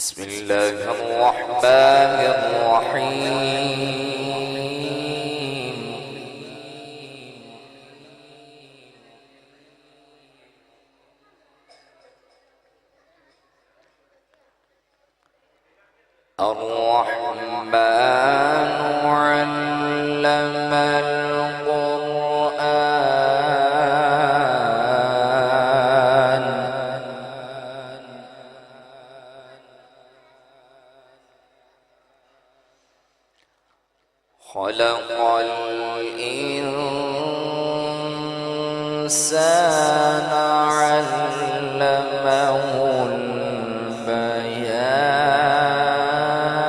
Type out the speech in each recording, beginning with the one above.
بسم الله الرحمن الرحيم. الرحمن علم القرآن خلق الإنسان علمه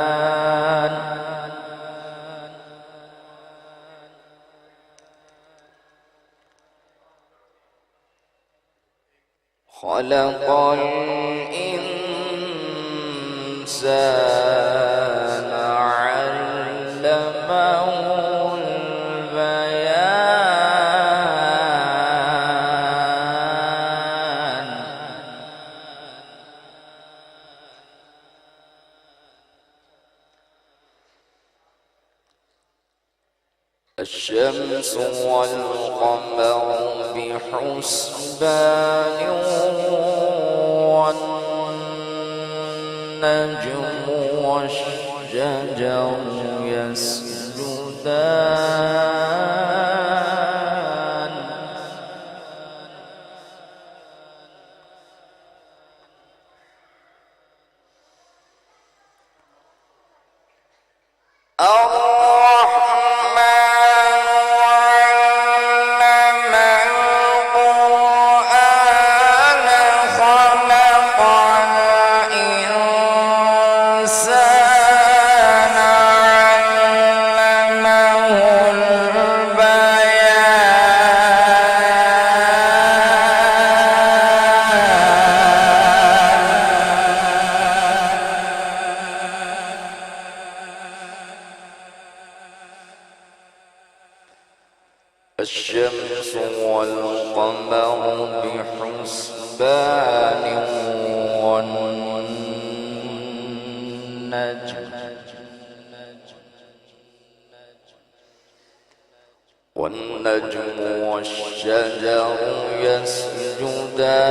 البيان خلق الإنسان علمه البيان الشمس والقمر بحسبان والنجم والشجر يسجدان الشمس والقمر بحسبان والنجم والشجر يسجدان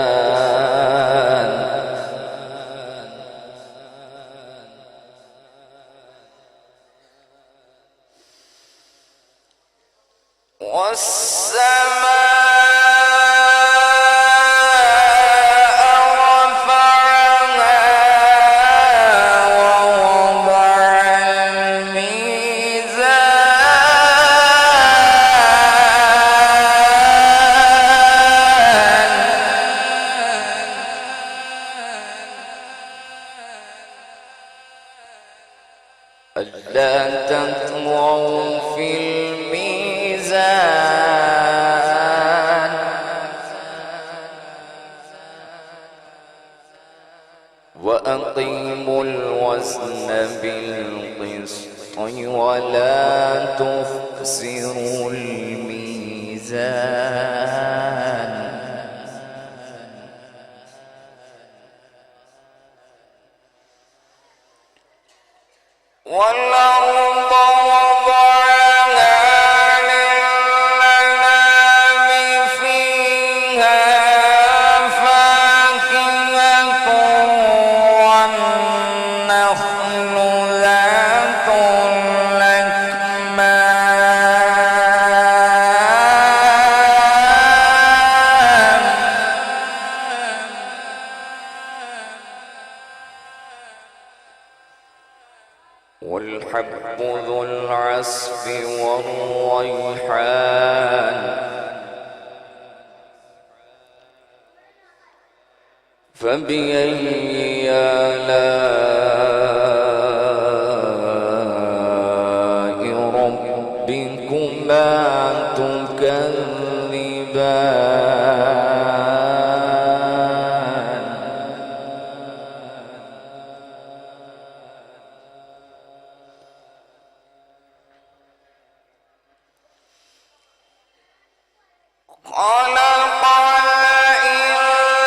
والسماء رفعها ووضع الميزان ألا تطغوا في الميزان وأقيموا الوزن بالقسط ولا تخسروا الميزان والأرض وضعها للأنام فيها فاكهة والنخل ذات الأكمام والحب ذو العصف والريحان فبأي آلاء ربكما تكذبان خلق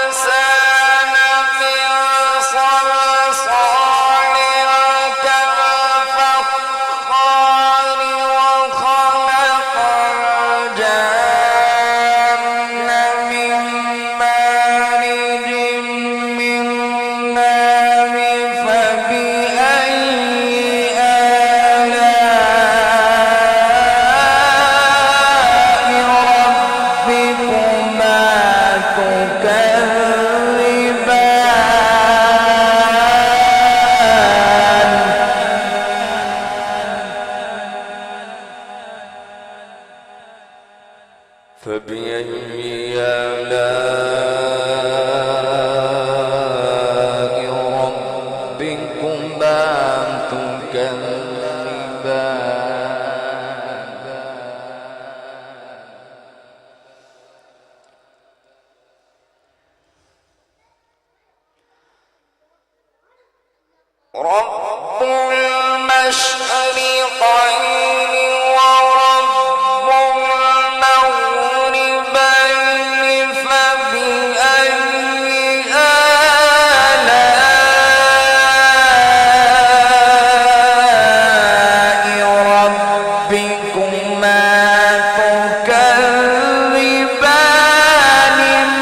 الإنسان من صلصال فبأي آلاء ربكما تكذبان رب المشرقين ورب المغربين فبأي آلاء ربكما تكذبان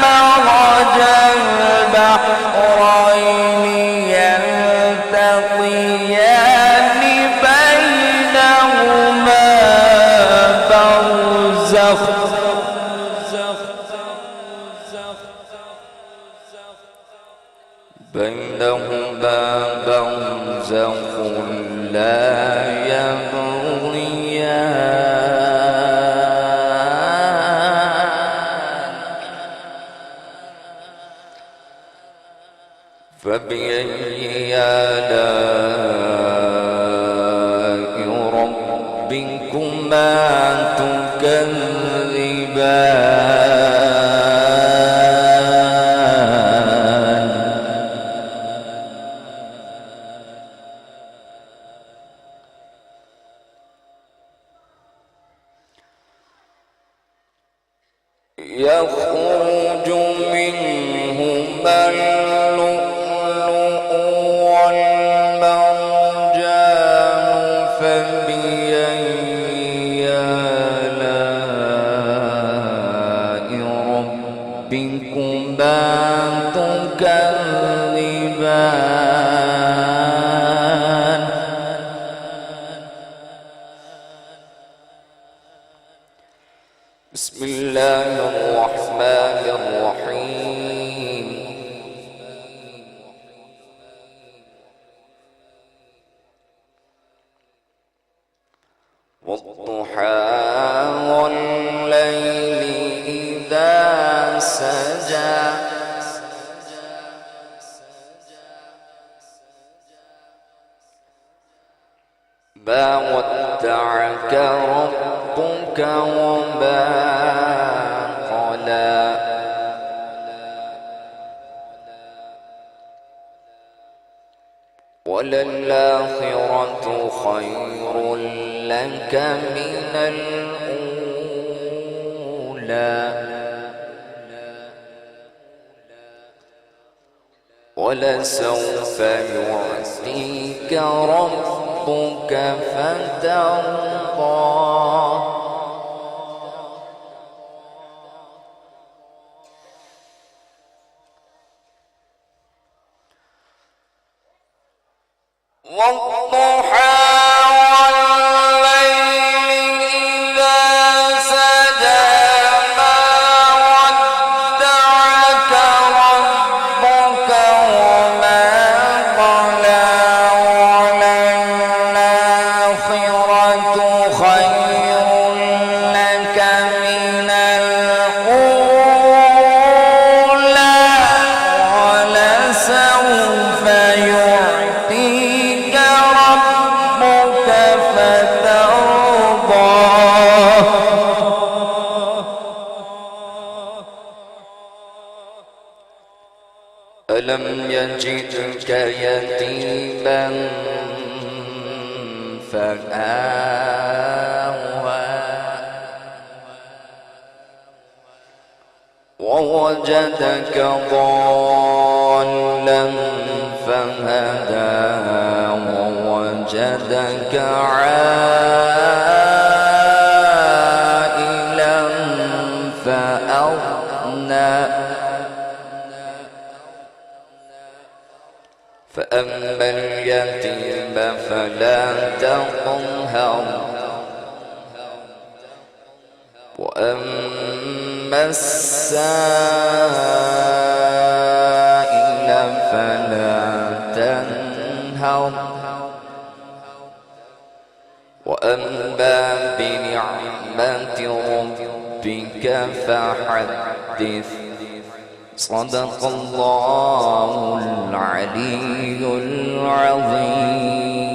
مرج البحرين يلتقيان بينهما برزخ لا يبغيان فبأي آلاء ربكما تكذبان يخرج منهما اللؤلؤ والمرجان فبأي آلاء ربكما تكذبان بسم الله الرحمن الرحيم والضحى والليل إذا سجى ما ودعك ربك وما قلى وللآخرة خير لك من الأولى ولسوف يعطيك ربك فترضى والضحى والليل إذا سجى ما ودعك ربك وما قلى وللآخرة خير لك من الأولى ولسوف يعطيك ربك فترضى ألم يجدك يتيما فآوى ووجدك ضالا فهدى ووجدك عائلا فأغنى فأما اليتيم فلا تقهر وأما السائل فلا تنهر وأما بنعمة ربك فحدث صدق الله العلي العظيم.